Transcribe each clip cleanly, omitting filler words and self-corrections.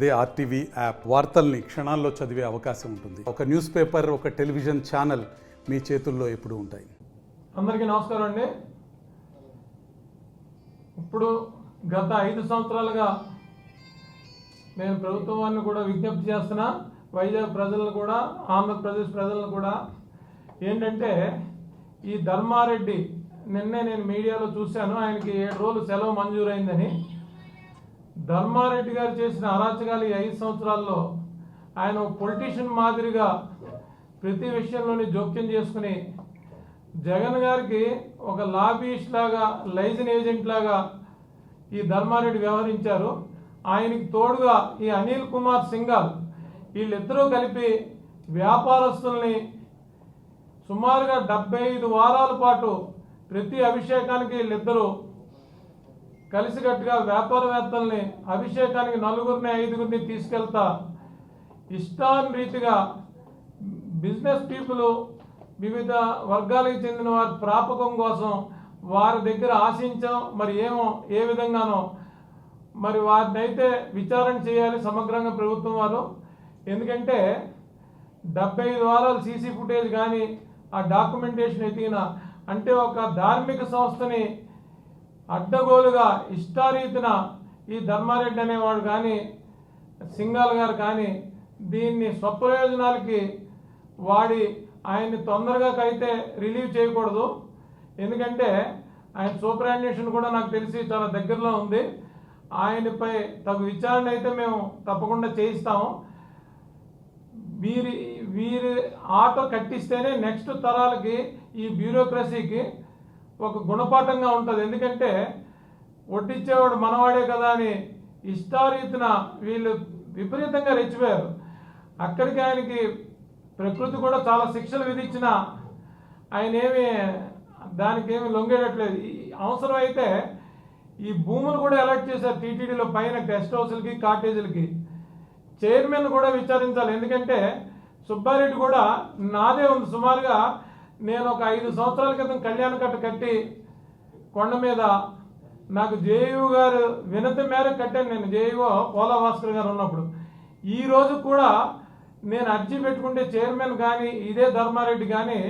అదే RTV app వార్తల్ని క్షణాల్లో చదివే అవకాశం ఉంటుంది. ఒక న్యూస్ పేపర్, ఒక టెలివిజన్ ఛానల్ మీ చేతుల్లో ఎప్పుడూ ఉంటాయి. అందరికీ నమస్కారం అండి. ఇప్పుడు గత 5 సంవత్సరాలుగా నేను ప్రభుత్వాన్ని కూడా విజ్ఞప్తి చేస్తున్నా, వైజాగ్ ప్రజలను కూడా, ఆంధ్రప్రదేశ్ ప్రజలను కూడా, ఏంటంటే ఈ ధర్మారెడ్డి నిన్నే నేను మీడియాలో చూశాను, ఆయనకి 7 రోజులు సెలవు మంజూరైందని. ధర్మారెడ్డి గారు చేసిన అరాచకాలు ఈ 5 సంవత్సరాల్లో ఆయన పొలిటీషియన్ మాదిరిగా ప్రతి విషయంలోని జోక్యం చేసుకుని జగన్ గారికి ఒక లాబీయిస్ట్ లాగా, లైజన్ ఏజెంట్ లాగా ఈ ధర్మారెడ్డి వ్యవహరించారు. ఆయనకి తోడుగా ఈ అనిల్ కుమార్ సింఘాల్ వీళ్ళిద్దరూ కలిపి వ్యాపారస్తుల్ని సుమారుగా 75 వారాల పాటు ప్రతి అభిషేకానికి వీళ్ళిద్దరూ కలిసికట్టుగా వ్యాపారవేత్తల్ని అభిషేకానికి 4గురిని 5గురిని తీసుకెళ్తా ఇష్టానురీతిగా బిజినెస్ పీపుల్, వివిధ వర్గాలకు చెందిన వారి ప్రాపకం కోసం వారి దగ్గర ఆశించాం. మరి ఏమో ఏ విధంగానో మరి వారిని అయితే విచారణ చేయాలి సమగ్రంగా ప్రభుత్వం వారు. ఎందుకంటే 75 వారాలు సీసీ ఫుటేజ్ కానీ ఆ డాక్యుమెంటేషన్ ఎతికిన అంటే ఒక ధార్మిక సంస్థని అడ్డగోలుగా ఇష్టారీతిన ఈ ధర్మారెడ్డి అనేవాడు కానీ, సింఘాల్ గారు కానీ దీన్ని స్వప్రయోజనాలకి వాడి ఆయన్ని తొందరగా అయితే రిలీవ్ చేయకూడదు. ఎందుకంటే ఆయన సూపరింటెండెంట్ కూడా నాకు తెలిసి చాలా దగ్గరలో ఉంది. ఆయనపై తగు విచారణ అయితే మేము తప్పకుండా చేయిస్తాము. వీరి ఆటో కట్టిస్తేనే నెక్స్ట్ తరాలకి ఈ బ్యూరోక్రసీకి ఒక గుణపాఠంగా ఉంటుంది. ఎందుకంటే వడ్డిచ్చేవాడు మనవాడే కదా అని ఇష్టారీతిన వీళ్ళు విపరీతంగా రెచ్చిపోయారు. అక్కడికి ఆయనకి ప్రకృతి కూడా చాలా శిక్షలు విధించిన ఆయన దానికి ఏమి లొంగేటట్లేదు. అవసరమైతే ఈ భూములు కూడా ఎలక్ట్ చేశారు టీటీడీలో పైన గెస్ట్ హౌస్లకి, కాటేజీలకి. చైర్మన్ కూడా విచారించాలి. ఎందుకంటే సుబ్బారెడ్డి కూడా నాదే ఉంది. సుమారుగా నేను ఒక 5 సంవత్సరాల క్రితం కళ్యాణ కట్ట కట్టి కొండ మీద నాకు జేయూ గారు వినతి మేరకు కట్టాను. నేను జేయూ పోలా భాస్కర్ గారు ఉన్నప్పుడు. ఈ రోజు కూడా నేను అర్జీ పెట్టుకుంటే చైర్మన్ కానీ ఇదే ధర్మారెడ్డి కానీ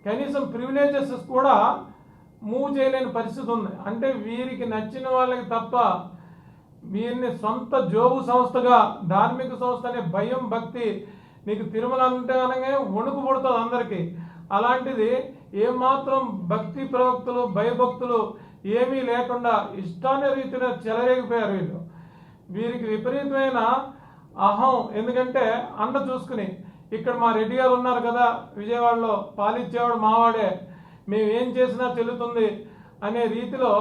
కనీసం ప్రివిలేజెస్ కూడా మూవ్ చేయలేని పరిస్థితి ఉంది. అంటే వీరికి నచ్చిన వాళ్ళకి తప్ప వీరిని సొంత జోబు సంస్థగా, ధార్మిక సంస్థ అనే భయం, భక్తి, నీకు తిరుమల అంటే అనగా వణుకు పుడుతుంది అందరికీ. అలాంటిది ఏమాత్రం భక్తి ప్రవక్తులు, భయభక్తులు ఏమీ లేకుండా ఇష్టానురీతిన చెలరేగిపోయారు వీళ్ళు. వీరికి విపరీతమైన అహం. ఎందుకంటే అండ చూసుకుని ఇక్కడ మా రెడ్డి గారు ఉన్నారు కదా విజయవాడలో, పాలిచ్చేవాడు మావాడే, మేము ఏం చేసినా చెల్లుతుంది అనే రీతిలో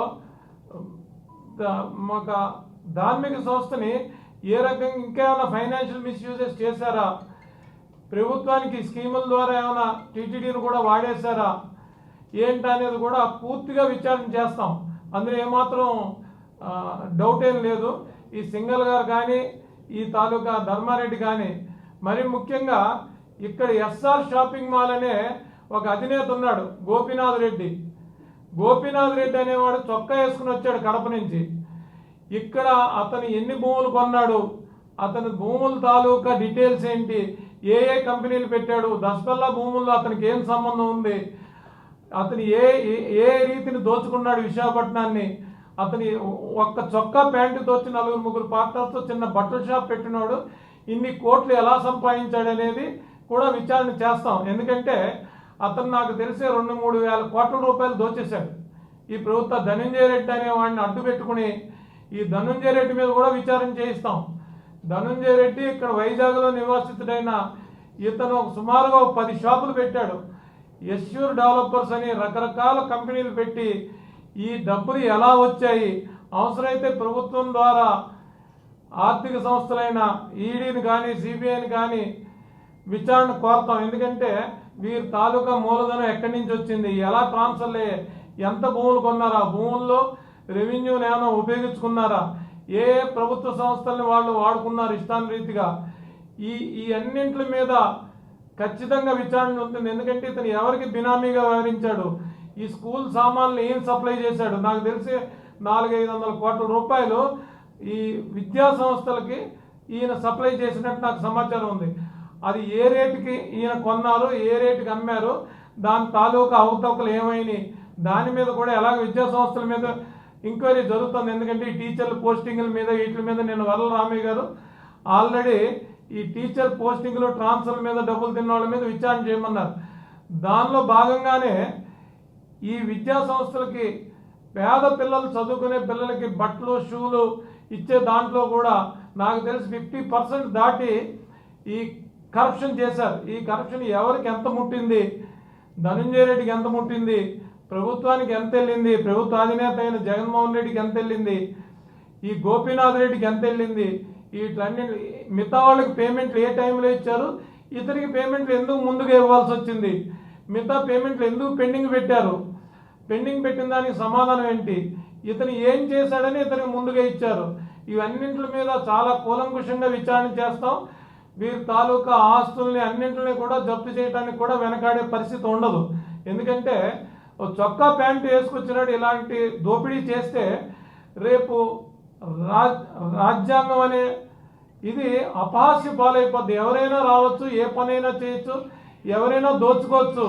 ఒక ధార్మిక సంస్థని ఏ రకంగా ఇంకేమైనా ఫైనాన్షియల్ మిస్యూజెస్ చేశారా, ప్రభుత్వానికి స్కీముల ద్వారా ఏమైనా టీటీడీని కూడా వాడేశారా ఏంటనేది కూడా పూర్తిగా విచారణ చేస్తాం. అందులో ఏమాత్రం డౌట్ ఏం లేదు. ఈ సింఘాల్ గారు కానీ, ఈ తాలూకా ధర్మారెడ్డి కానీ, మరి ముఖ్యంగా ఇక్కడ ఎస్ఆర్ షాపింగ్ మాల్ అనే ఒక అధినేత ఉన్నాడు, గోపీనాథ్ రెడ్డి. గోపీనాథ్ రెడ్డి అనేవాడు చొక్కా వేసుకుని వచ్చాడు కడప నుంచి. ఇక్కడ అతను ఎన్ని భూములు కొన్నాడు, అతని భూముల తాలూకా డీటెయిల్స్ ఏంటి, ఏ కంపెనీలు పెట్టాడు, దశపల్లా భూముల్లో అతనికి ఏం సంబంధం ఉంది, అతను ఏ రీతిని దోచుకున్నాడు విశాఖపట్నాన్ని, అతని ఒక్క చొక్కా ప్యాంటు దోచి 4-3 పార్ట్నర్స్తో చిన్న బట్టల షాప్ పెట్టినాడు, ఇన్ని కోట్లు ఎలా సంపాదించాడు అనేది కూడా విచారణ చేస్తాం. ఎందుకంటే అతను నాకు తెలిసే 2-3 వేల కోట్ల రూపాయలు దోచేశాడు ఈ ప్రభుత్వ. ధనంజయ రెడ్డి అనే వాడిని అడ్డు పెట్టుకుని ఈ ధనంజయ రెడ్డి మీద కూడా విచారణ చేయిస్తాం. ధనంజయ రెడ్డి ఇక్కడ వైజాగ్లో నివాసితుడైన ఇతను సుమారుగా 10 షాపులు పెట్టాడు. యశ్యూర్ డెవలపర్స్ అని రకరకాల కంపెనీలు పెట్టి ఈ డబ్బులు ఎలా వచ్చాయి, అవసరమైతే ప్రభుత్వం ద్వారా ఆర్థిక సంస్థలైన ఈడీని కానీ, సిబిఐని కానీ విచారణ కోరుతాం. ఎందుకంటే వీరి తాలూకా మూలధనం ఎక్కడి నుంచి వచ్చింది, ఎలా ట్రాన్స్ఫర్లు అయ్యాయి, ఎంత భూములు కొన్నారా, భూముల్లో రెవెన్యూని ఏమైనా ఉపయోగించుకున్నారా, ఏ ప్రభుత్వ సంస్థల్ని వాళ్ళు వాడుకున్నారు ఇష్టానురీతిగా, ఈ అన్నింటి మీద ఖచ్చితంగా విచారణ ఉంటుంది. ఎందుకంటే ఇతను ఎవరికి బినామీగా వ్యవహరించాడు, ఈ స్కూల్ సామాన్లు ఏం సప్లై చేశాడు, నాకు తెలిసి 400-500 కోట్ల రూపాయలు ఈ విద్యా సంస్థలకి ఈయన సప్లై చేసినట్టు నాకు సమాచారం ఉంది. అది ఏ రేటుకి ఈయన కొన్నారు, ఏ రేటుకి అమ్మారు, దాని తాలూకా అవతవకలు ఏమైనాయి, దాని మీద కూడా ఎలాగ విద్యా సంస్థల మీద ఎంక్వైరీ జరుగుతుంది. ఎందుకంటే ఈ టీచర్ల పోస్టింగ్ల మీద వీటి మీద నేను వరల రామయ్య గారు ఆల్రెడీ ఈ టీచర్ పోస్టింగ్లు ట్రాన్స్ఫర్ మీద డబ్బులు తిన్న వాళ్ళ మీద విచారణ చేయమన్నారు. దానిలో భాగంగానే ఈ విద్యా సంస్థలకి పేద పిల్లలు చదువుకునే పిల్లలకి బట్టలు షూలు ఇచ్చే దాంట్లో కూడా నాకు తెలిసి 50% దాటి ఈ కరప్షన్ చేశారు. ఈ కరప్షన్ ఎవరికి ఎంత ముట్టింది, ధనంజయ రెడ్డికి ఎంత ముట్టింది, ప్రభుత్వానికి ఎంత వెళ్ళింది, ప్రభుత్వ అధినేత అయిన జగన్మోహన్ రెడ్డికి ఎంత వెళ్ళింది, ఈ గోపీనాథ్ రెడ్డికి ఎంత వెళ్ళింది, వీటన్ని మిగతా వాళ్ళకి పేమెంట్లు ఏ టైంలో ఇచ్చారు, ఇతనికి పేమెంట్లు ఎందుకు ముందుగా ఇవ్వాల్సి వచ్చింది, మిగతా పేమెంట్లు ఎందుకు పెండింగ్ పెట్టారు, పెండింగ్ పెట్టిన దానికి సమాధానం ఏంటి, ఇతను ఏం చేశాడని ఇతనికి ముందుగా ఇచ్చారు. ఇవన్నింటి మీద చాలా కూలంకుషంగా విచారణ చేస్తాం. వీరి తాలూకా ఆస్తుల్ని అన్నింటినీ కూడా జప్తు చేయడానికి కూడా వెనకాడే పరిస్థితి ఉండదు. ఎందుకంటే చొక్కా ప్యాంటు వేసుకొచ్చినాడు ఇలాంటి దోపిడీ చేస్తే రేపు రాజ్యాంగం అనే ఇది అపహాస్య పాలైపోద్ది. ఎవరైనా రావచ్చు, ఏ పనైనా చేయొచ్చు, ఎవరైనా దోచుకోవచ్చు.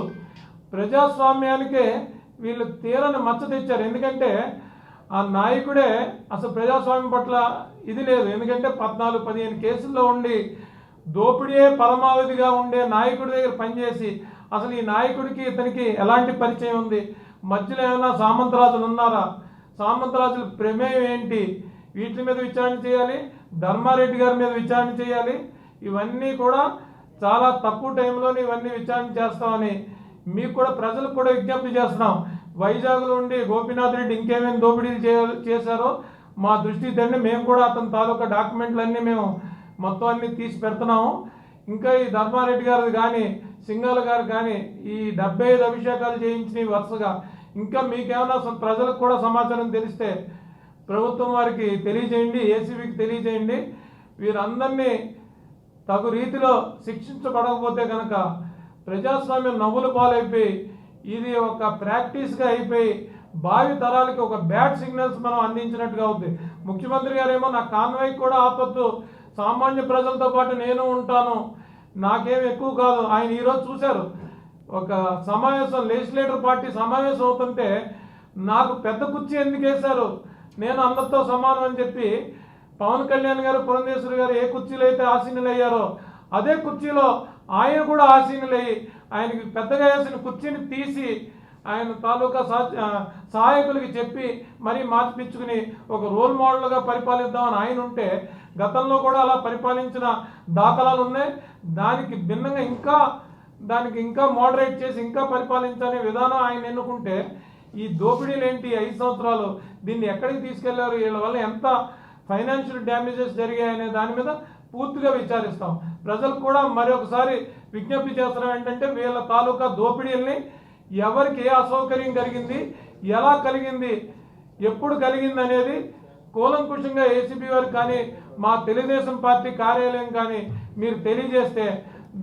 ప్రజాస్వామ్యానికే వీళ్ళు తీరని మచ్చ తెచ్చారు. ఎందుకంటే ఆ నాయకుడే అసలు ప్రజాస్వామ్యం పట్ల ఇది లేదు. ఎందుకంటే 14-15 కేసుల్లో ఉండి దోపిడీయే పరమావధిగా ఉండే నాయకుడి దగ్గర పనిచేసి అసలు ఈ నాయకుడికి ఇతనికి ఎలాంటి పరిచయం ఉంది, మధ్యలో ఏమైనా సామంతరాజులు ఉన్నారా, సామంతరాజుల ప్రమేయం ఏంటి, వీటి మీద విచారణ చేయాలి. ధర్మారెడ్డి గారి మీద విచారణ చేయాలి. ఇవన్నీ కూడా చాలా తక్కువ టైంలోనే ఇవన్నీ విచారణ చేస్తామని మీకు కూడా ప్రజలకు కూడా విజ్ఞప్తి చేస్తున్నాం. వైజాగ్లో ఉండి గోపీనాథ్ రెడ్డి ఇంకేమేమి దోపిడీలు చేశారో మా దృష్టికి తండి. మేము కూడా అతని తాలూకా డాక్యుమెంట్లన్నీ మేము మొత్తం అన్నీ తీసి పెడుతున్నాము. ఇంకా ఈ ధర్మారెడ్డి గారిది కానీ సింగాల గారు కానీ ఈ 75 అభిషేకాలు చేయించినవి వరుసగా ఇంకా మీకేమైనా ప్రజలకు కూడా సమాచారం తెలిస్తే ప్రభుత్వం వారికి తెలియజేయండి, ఏసీబీకి తెలియజేయండి. వీరందరినీ తగు రీతిలో శిక్షించబడకపోతే కనుక ప్రజాస్వామ్యం నవ్వుల పాలైపోయి ఇది ఒక ప్రాక్టీస్గా అయిపోయి భావి తరాలకి ఒక బ్యాడ్ సిగ్నల్స్ మనం అందించినట్టుగా అవుతుంది. ముఖ్యమంత్రి గారేమో నా కాన్వాయ్కి కూడా ఆపత్తు, సామాన్య ప్రజలతో పాటు నేను ఉంటాను, నాకేం ఎక్కువ కాదు. ఆయన ఈరోజు చూశారు ఒక సమావేశం, లెజిస్లేటివ్ పార్టీ సమావేశం అవుతుంటే నాకు పెద్ద కుర్చీ ఎందుకు వేశారు, నేను అందరితో సమానం అని చెప్పి పవన్ కళ్యాణ్ గారు, పురంధేశ్వరి గారు ఏ కుర్చీలో అయితే ఆసీనులు అయ్యారో అదే కుర్చీలో ఆయన కూడా ఆసీనులయ్యి ఆయనకి పెద్దగా వేసిన కుర్చీని తీసి ఆయన తాలూకా సహాయకులకి చెప్పి మరీ మార్చిపించుకుని ఒక రోల్ మోడల్గా పరిపాలిద్దామని ఆయన ఉంటే గతంలో కూడా అలా పరిపాలించిన దాఖలాలు ఉన్నాయి. దానికి భిన్నంగా ఇంకా మోడరేట్ చేసి ఇంకా పరిపాలించనే విధానం ఆయన ఎన్నుకుంటే ఈ దోపిడీలు ఏంటి 5 సంవత్సరాలు, దీన్ని ఎక్కడికి తీసుకెళ్లారు, వీళ్ళ వల్ల ఎంత ఫైనాన్షియల్ డ్యామేజెస్ జరిగాయనే దాని మీద పూర్తిగా విచారిస్తాం. ప్రజలకు కూడా మరొకసారి విజ్ఞప్తి చేస్తున్నాం ఏంటంటే వీళ్ళ తాలూకా దోపిడీల్ని ఎవరికి ఏ అసౌకర్యం కలిగింది, ఎలా కలిగింది, ఎప్పుడు కలిగింది అనేది కూలంకుషంగా ఏసీబీ వారికి కానీ మా తెలుగుదేశం పార్టీ కార్యాలయం కానీ మీరు తెలియజేస్తే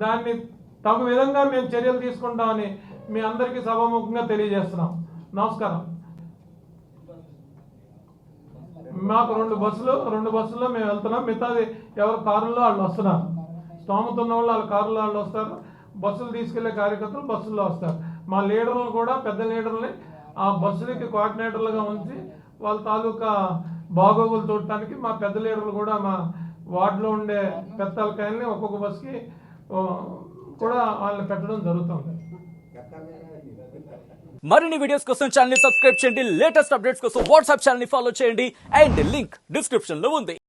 దాన్ని తగు విధంగా మేము చర్యలు తీసుకుంటామని మీ అందరికీ సభాముఖంగా తెలియజేస్తున్నాం. నమస్కారం. మాకు 2 బస్సుల్లో మేము వెళ్తున్నాం. మిగతాది ఎవరు కారుల్లో వాళ్ళు వస్తున్నారు. స్తోమత ఉన్న వాళ్ళు వాళ్ళ కారులో వాళ్ళు వస్తారు. బస్సులు తీసుకెళ్లే కార్యకర్తలు బస్సుల్లో వస్తారు. మా లీడర్లను కూడా పెద్ద లీడర్ని ఆ బస్సులకి కోఆర్డినేటర్లుగా ఉంచి వాళ్ళ తాలూకా బాగోగులు చూడటానికి మా పెద్ద లీడర్లు కూడా మా వార్డులో ఉండే పెద్ద తలకాయల్ని ఒక్కొక్క బస్సుకి కూడా వాళ్ళని పెట్టడం జరుగుతుంది. మరిన్ని వీడియోస్ కోసం ఛానల్ ని సబ్స్క్రైబ్ చేయండి. లేటెస్ట్ అప్డేట్స్ కోసం వాట్సాప్ ఛానల్ ని ఫాలో చేయండి. అండ్ లింక్ డిస్క్రిప్షన్ లో ఉంది.